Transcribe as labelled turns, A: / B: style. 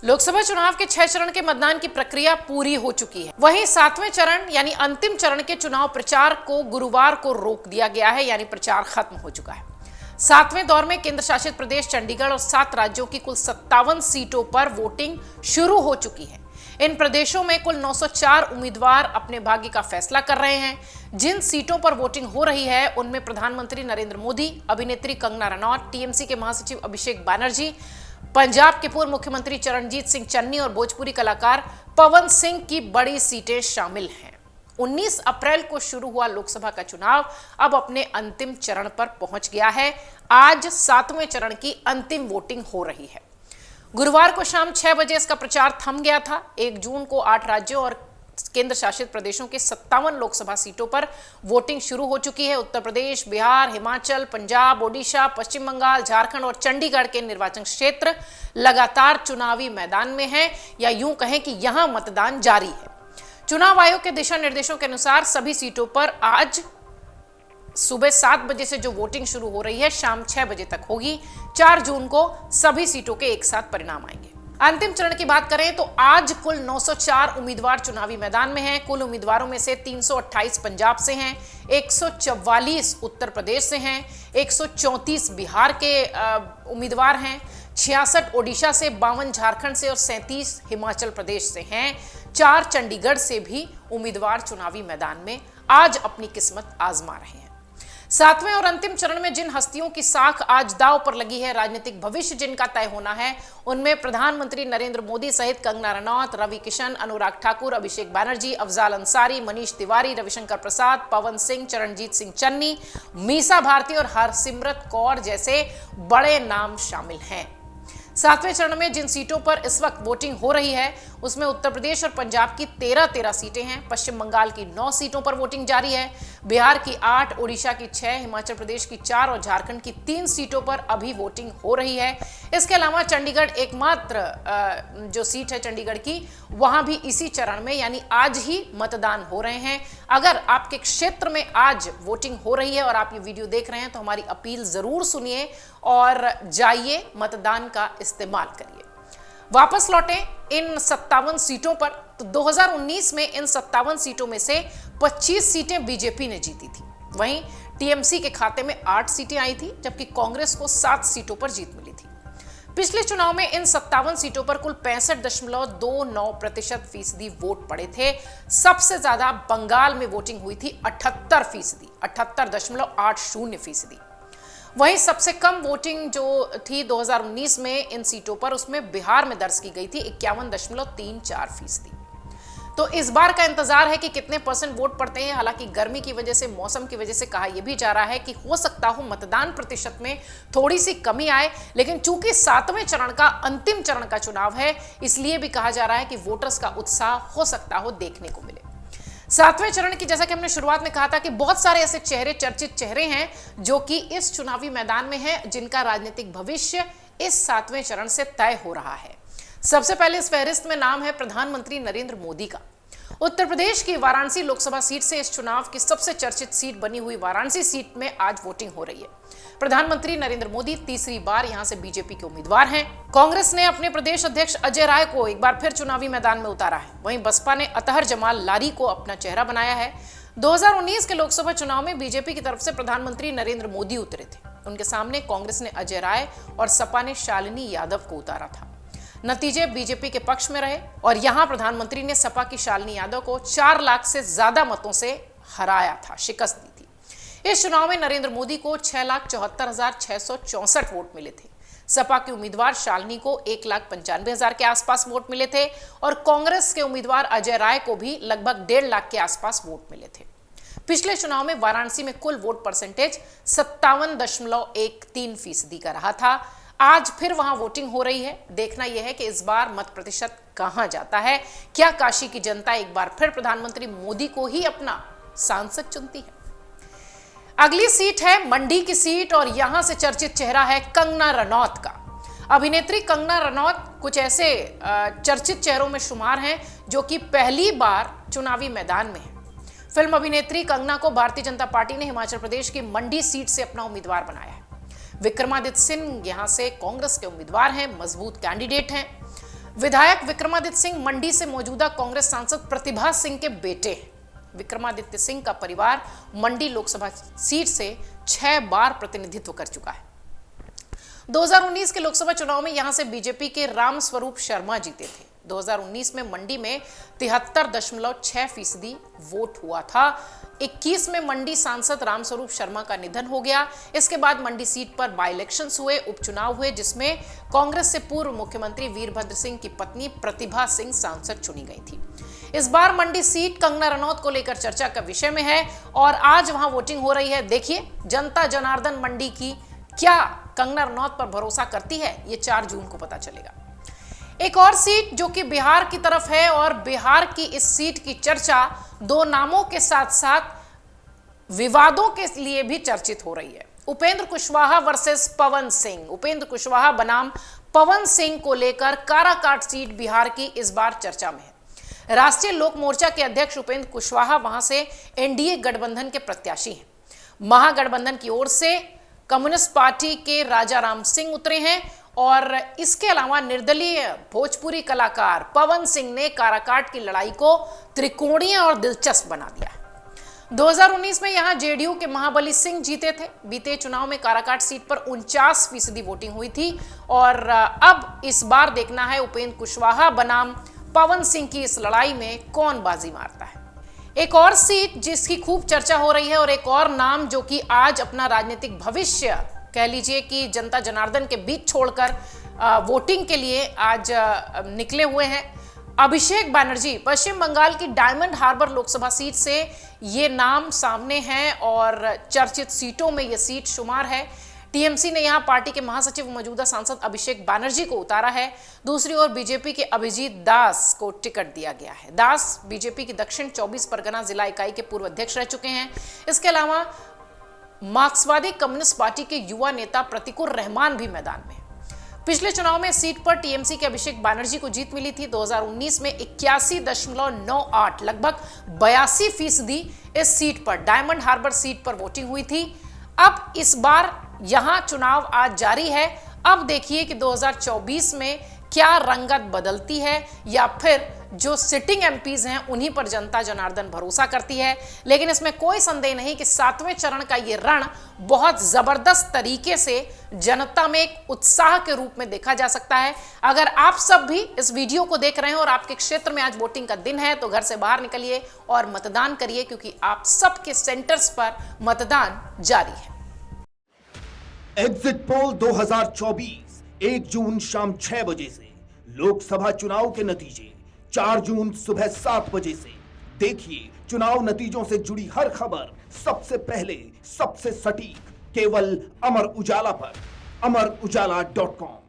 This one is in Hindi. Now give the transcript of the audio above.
A: लोकसभा चुनाव के 6 चरण के मतदान की प्रक्रिया पूरी हो चुकी है। वहीं 7वें चरण यानी अंतिम चरण के चुनाव प्रचार को गुरुवार को रोक दिया गया है, यानी प्रचार खत्म हो चुका है। 7वें दौर में केंद्र शासित प्रदेश चंडीगढ़ और 7 राज्यों की कुल 57 सीटों पर वोटिंग शुरू हो चुकी है। इन प्रदेशों में कुल 904 उम्मीदवार अपने भाग्य का फैसला कर रहे हैं। जिन सीटों पर वोटिंग हो रही है उनमें प्रधानमंत्री नरेंद्र मोदी, अभिनेत्री कंगना रनौत, टीएमसी के महासचिव अभिषेक बैनर्जी, पंजाब के पूर्व मुख्यमंत्री चरणजीत सिंह चन्नी और भोजपुरी कलाकार पवन सिंह की बड़ी सीटें शामिल हैं। 19 अप्रैल को शुरू हुआ लोकसभा का चुनाव अब अपने अंतिम चरण पर पहुंच गया है। आज 7वें चरण की अंतिम वोटिंग हो रही है। गुरुवार को शाम 6 बजे इसका प्रचार थम गया था। 1 जून को 8 राज्यों और केंद्र शासित प्रदेशों के 57 लोकसभा सीटों पर वोटिंग शुरू हो चुकी है। उत्तर प्रदेश, बिहार, हिमाचल, पंजाब, ओडिशा, पश्चिम बंगाल, झारखंड और चंडीगढ़ के निर्वाचन क्षेत्र लगातार चुनावी मैदान में हैं, या यूं कहें कि यहां मतदान जारी है। चुनाव आयोग के दिशा निर्देशों के अनुसार सभी सीटों पर आज सुबह 7 बजे से जो वोटिंग शुरू हो रही है शाम 6 बजे तक होगी। 4 जून को सभी सीटों के एक साथ परिणाम आएंगे। अंतिम चरण की बात करें तो आज कुल 904 उम्मीदवार चुनावी मैदान में हैं। कुल उम्मीदवारों में से 328 पंजाब से हैं, 144 उत्तर प्रदेश से हैं, 134 बिहार के उम्मीदवार हैं, 66 ओडिशा से, 52 झारखंड से और 37 हिमाचल प्रदेश से हैं। 4 चंडीगढ़ से भी उम्मीदवार चुनावी मैदान में आज अपनी किस्मत आजमा रहे हैं। 7वें और अंतिम चरण में जिन हस्तियों की साख आज दांव पर लगी है, राजनीतिक भविष्य जिनका तय होना है, उनमें प्रधानमंत्री नरेंद्र मोदी सहित कंगना रनौत, रवि किशन, अनुराग ठाकुर, अभिषेक बैनर्जी, अफजाल अंसारी, मनीष तिवारी, रविशंकर प्रसाद, पवन सिंह, चरणजीत सिंह चन्नी, मीसा भारती और हरसिमरत कौर जैसे बड़े नाम शामिल हैं। 7वें चरण में जिन सीटों पर इस वक्त वोटिंग हो रही है उसमें उत्तर प्रदेश और पंजाब की 13 सीटें हैं, पश्चिम बंगाल की 9 सीटों पर वोटिंग जारी है, बिहार की 8, ओडिशा की 6, हिमाचल प्रदेश की 4 और झारखंड की 3 सीटों पर अभी वोटिंग हो रही है। इसके अलावा चंडीगढ़ एकमात्र जो सीट है चंडीगढ़ की, वहां भी इसी चरण में यानी आज ही मतदान हो रहे हैं। अगर आपके क्षेत्र में आज वोटिंग हो रही है और आप ये वीडियो देख रहे हैं तो हमारी अपील जरूर सुनिए और जाइए मतदान का इस्तेमाल करिए। वापस लौटें इन 57 सीटों पर तो 2019 में इन 57 सीटों में से 25 सीटें बीजेपी ने जीती थी। वहीं टीएमसी के खाते में 8 सीटें आई थी, जबकि कांग्रेस को 7 सीटों पर जीत मिली थी। पिछले चुनाव में इन 57 सीटों पर कुल 65.29% वोट पड़े थे। सबसे ज्यादा बंगाल में वोटिंग हुई थी 78%, 78.80%। वहीं सबसे कम वोटिंग जो थी 2019 में इन सीटों पर, उसमें बिहार में दर्ज की गई थी 51.34%। तो इस बार का इंतजार है कि कितने परसेंट वोट पड़ते हैं। हालांकि गर्मी की वजह से, मौसम की वजह से कहा यह भी जा रहा है कि हो सकता हो मतदान प्रतिशत में थोड़ी सी कमी आए, लेकिन चूंकि 7वें चरण का अंतिम चरण का चुनाव है, इसलिए भी कहा जा रहा है कि वोटर्स का उत्साह हो सकता हो देखने को मिले। 7वें चरण की, जैसा कि हमने शुरुआत में कहा था कि बहुत सारे ऐसे चेहरे, चर्चित चेहरे हैं जो कि इस चुनावी मैदान में हैं, जिनका राजनीतिक भविष्य इस 7वें चरण से तय हो रहा है। सबसे पहले इस फहरिस्त में नाम है प्रधानमंत्री नरेंद्र मोदी का। उत्तर प्रदेश की वाराणसी लोकसभा सीट से इस चुनाव की सबसे चर्चित सीट बनी हुई वाराणसी सीट में आज वोटिंग हो रही है। प्रधानमंत्री नरेंद्र मोदी तीसरी बार यहां से बीजेपी के उम्मीदवार हैं। कांग्रेस ने अपने प्रदेश अध्यक्ष अजय राय को एक बार फिर चुनावी मैदान में उतारा है। वहीं बसपा ने अतहर जमाल लारी को अपना चेहरा बनाया है। 2019 के लोकसभा चुनाव में बीजेपी की तरफ से प्रधानमंत्री नरेंद्र मोदी उतरे थे। उनके सामने कांग्रेस ने अजय राय और सपा ने शालिनी यादव को उतारा था। नतीजे बीजेपी के पक्ष में रहे और यहां प्रधानमंत्री ने सपा की शालिनी यादव को 4 लाख से ज्यादा मतों से हराया था, शिकस्त दी थी। इस चुनाव में नरेंद्र मोदी को 6,74,664 वोट मिले थे। सपा के उम्मीदवार शालिनी को 1,95,000 के आसपास वोट मिले थे और कांग्रेस के उम्मीदवार अजय राय को भी लगभग 1.5 लाख के आसपास वोट मिले थे। पिछले चुनाव में वाराणसी में कुल वोट परसेंटेज 57.13% का रहा था। आज फिर वहां वोटिंग हो रही है। देखना यह है कि इस बार मत प्रतिशत कहां जाता है। क्या काशी की जनता एक बार फिर प्रधानमंत्री मोदी को ही अपना सांसद चुनती है? अगली सीट है मंडी की सीट और यहां से चर्चित चेहरा है कंगना रनौत का। अभिनेत्री कंगना रनौत कुछ ऐसे चर्चित चेहरों में शुमार हैं जो कि पहली बार चुनावी मैदान में है। फिल्म अभिनेत्री कंगना को भारतीय जनता पार्टी ने हिमाचल प्रदेश की मंडी सीट से अपना उम्मीदवार बनाया है। विक्रमादित्य सिंह यहां से कांग्रेस के उम्मीदवार हैं, मजबूत कैंडिडेट हैं। विधायक विक्रमादित्य सिंह मंडी से मौजूदा कांग्रेस सांसद प्रतिभा सिंह के बेटे हैं। विक्रमादित्य सिंह का परिवार मंडी लोकसभा सीट से 6 बार प्रतिनिधित्व कर चुका है। 2019 के लोकसभा चुनाव में यहां से बीजेपी के रामस्वरूप शर्मा जीते थे। 2019 में मंडी में 73.6% वोट हुआ था। 21 में मंडी सांसद रामस्वरूप शर्मा का निधन हो गया। इसके बाद मंडी सीट पर बाई इलेक्शंस हुए, उपचुनाव हुए, जिसमें कांग्रेस से पूर्व मुख्यमंत्री वीरभद्र सिंह की पत्नी प्रतिभा सिंह सांसद चुनी गई थी। इस बार मंडी सीट कंगना रनौत को लेकर चर्चा का विषय में है और आज वहां वोटिंग हो रही है। देखिए जनता जनार्दन मंडी की क्या कंगना रनौत पर भरोसा करती है, ये 4 जून को पता चलेगा। एक और सीट जो कि बिहार की तरफ है और बिहार की इस सीट की चर्चा 2 नामों के साथ साथ विवादों के लिए भी चर्चित हो रही है। उपेंद्र कुशवाहा वर्सेस पवन सिंह। उपेंद्र कुशवाहा बनाम पवन सिंह को लेकर काराकाट सीट बिहार की इस बार चर्चा में है। राष्ट्रीय लोक मोर्चा के अध्यक्ष उपेंद्र कुशवाहा वहां से एनडीए गठबंधन के प्रत्याशी हैं। महागठबंधन की ओर से कम्युनिस्ट पार्टी के राजा राम सिंह उतरे हैं और इसके अलावा निर्दलीय भोजपुरी कलाकार पवन सिंह ने काराकाट की लड़ाई को त्रिकोणीय और दिलचस्प बना दिया है। 2019 में यहां जेडीयू के महाबली सिंह जीते थे। बीते चुनाव में काराकाट सीट पर 49% वोटिंग हुई थी और अब इस बार देखना है उपेंद्र कुशवाहा बनाम पवन सिंह की इस लड़ाई में कौन बाजी मारता है। एक और सीट जिसकी खूब चर्चा हो रही है और एक और नाम जो कि आज अपना राजनीतिक भविष्य कह लीजिए कि जनता जनार्दन के बीच छोड़कर वोटिंग के लिए आज निकले हुए हैं, अभिषेक बनर्जी। पश्चिम बंगाल की डायमंड हार्बर लोकसभा सीट से ये नाम सामने हैं और चर्चित सीटों में ये सीट शुमार है। टीएमसी ने यहां पार्टी के महासचिव मौजूदा सांसद अभिषेक बनर्जी को उतारा है। दूसरी ओर बीजेपी के अभिजीत दास को टिकट दिया गया है। दास बीजेपी की दक्षिण 24 परगना जिला इकाई के पूर्व अध्यक्ष रह चुके हैं। इसके अलावा मार्क्सवादी कम्युनिस्ट पार्टी के युवा नेता प्रतीकुर रहमान भी मैदान में। पिछले चुनाव में सीट पर टीएमसी के अभिषेक बनर्जी को जीत मिली थी। 2019 में 81.98 लगभग 82% इस सीट पर डायमंड हार्बर सीट पर वोटिंग हुई थी। अब इस बार यहां चुनाव आज जारी है। अब देखिए कि 2024 में क्या रंगत बदलती है या फिर जो सिटिंग एमपीज हैं उन्हीं पर जनता जनार्दन भरोसा करती है। लेकिन इसमें कोई संदेह नहीं कि 7वें चरण का ये रण बहुत जबरदस्त तरीके से जनता में एक उत्साह के रूप में देखा जा सकता है। अगर आप सब भी इस वीडियो को देख रहे हैं और आपके क्षेत्र में आज वोटिंग का दिन है तो घर से बाहर निकलिए और मतदान करिए, क्योंकि आप सबके सेंटर्स पर मतदान जारी है।
B: एग्जिट पोल 2024 1 जून शाम 6 बजे से, लोकसभा चुनाव के नतीजे 4 जून सुबह 7 बजे से। देखिए चुनाव नतीजों से जुड़ी हर खबर सबसे पहले, सबसे सटीक, केवल अमर उजाला पर, amarujala.com।